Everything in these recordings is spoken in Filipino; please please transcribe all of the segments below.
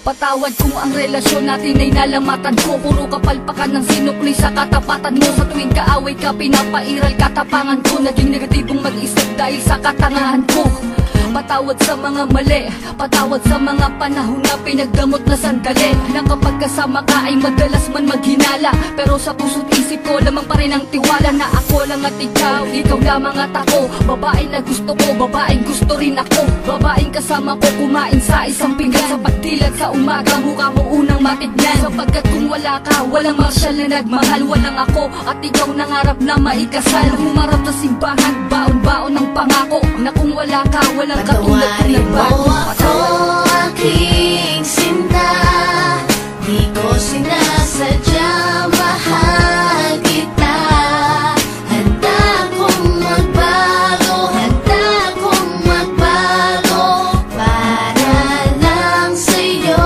Patawad kung ang relasyon natin ay nalamatan ko. Puro kapalpakan ng sinukli sa katapatan mo. Sa tuwing kaaway ka, pinapairal katapangan ko. Naging negatibong mag-isip dahil sa katangahan ko. Patawad sa mga mali, patawad sa mga panahon na pinagdamot na sandali. Na kapag kasama ka ay madalas man maghinala, pero sa puso't isip ko lamang pa rin ang tiwala na ako lang at ikaw lamang at ako. Babae na gusto ko, babaeng gusto rin ako. Babaeng kasama ko kumain sa isang pinggan. Sa pagdilat sa umaga, mukha mo unang matignan. Sapagkat kung wala ka, walang marsyal na nagmahal. Walang ako at ikaw nangarap na maikasal. Humarap sa simbahan, baon-baon ng pangako na kung wala ka, walang patawarin mo ako, aking sinta. Di ko sinasadya, mahal kita. Handa kong magbago, handa kong magbago para lang sa'yo.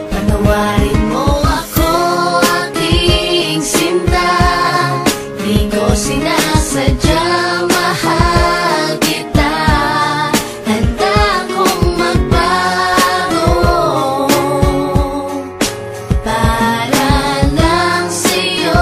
Patawarin mo ako, aking sinta. Di ko sinasadya, mahal kita. Handa kong magbago para lang sa'yo.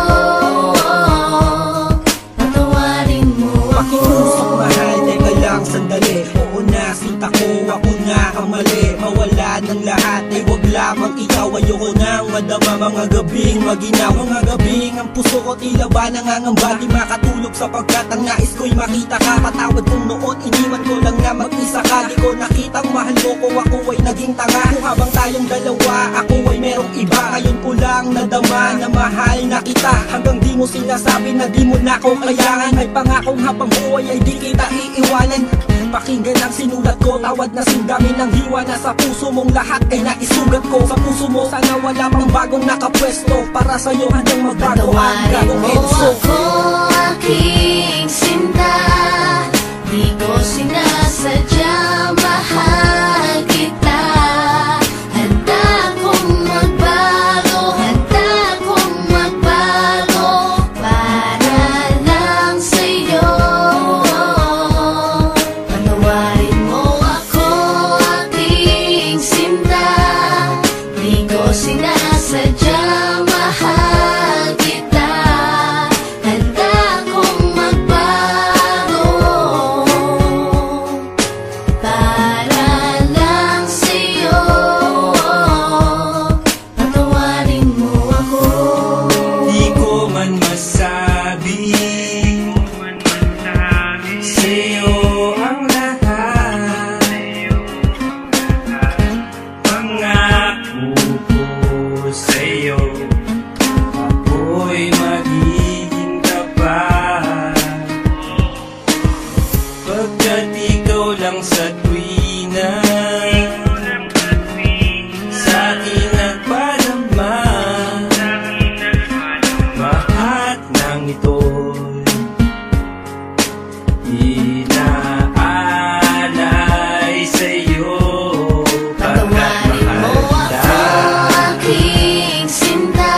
Patawarin mo ako. Pakiusap mahal, teka lang sandali. Oo na, sinta ko, ako na ang mali. Mawala ng lahat, ay wag lamang ikaw. Ayoko nang madama mga gabing maginaw. Mga gabing ang puso ko tila ba nangangamba. Di makatulog sapagkat ang nais ko'y makita ka. Patawad kung noon iniwan ko lang na mag-isa ka. Di ko nakitang mahal mo ko, ako ay naging tanga. Kung habang tayong dalawa, ako ay merong iba. Ngayon ko lang nadama na mahal na kita. Hanggang di mo sinasabi na di mo na ko kailangan. May pangakong habang buhay ay di kita iiwanan. Pakinggan ang sinulat ko, tawad na sindami ng hiwa na sa puso mong lahat ay naisugat ko. Sa puso mo sana wala pang bagong nakapwesto. Para sa'yo hanggang magbago ang Patawarin gagong mo edso. ako, aking sinta. Di ko sinasadya, mahal kita. Handa kong magbago, handa kong magbago para lang sa'yo. Patawarin mo ako, aking sinta. Di ko sinasadya, mahal kita. Handa kong magbago para lang sa'yo. Patawarin mo ako. Di ko man masabi sa'yo ang lahat. Pangako ko sa'yo, ako'y magiging tapat. Pagkat ikaw lang sa tuwina sa akin nagpadama. Lahat ng ito'y inaalay sa'yo. Pagkat Patawarin mo mahal ako, kita. aking sinta.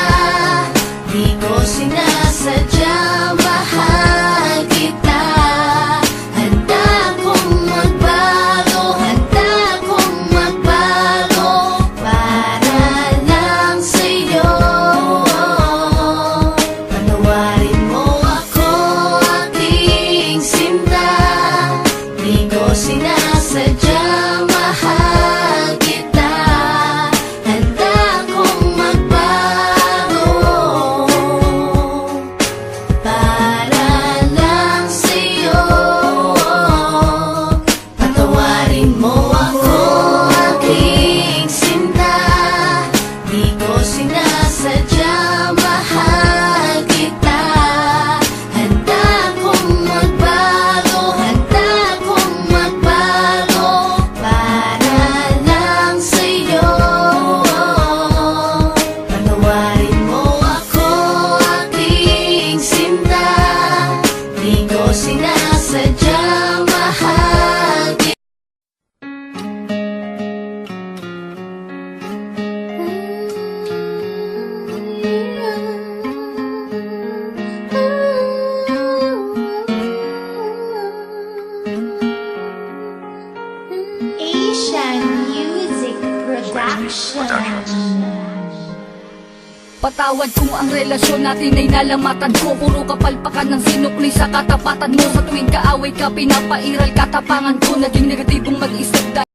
Di ko sinasadya, mahal kita. Handa kong magbago. Patawad kung ang relasyon natin ay nalamatan ko. Puro kapalpakan ng sinukli sa katapatan mo. Sa tuwing kaaway ka, pinapairal katapangan ko. Naging negatibong mag-isip dahil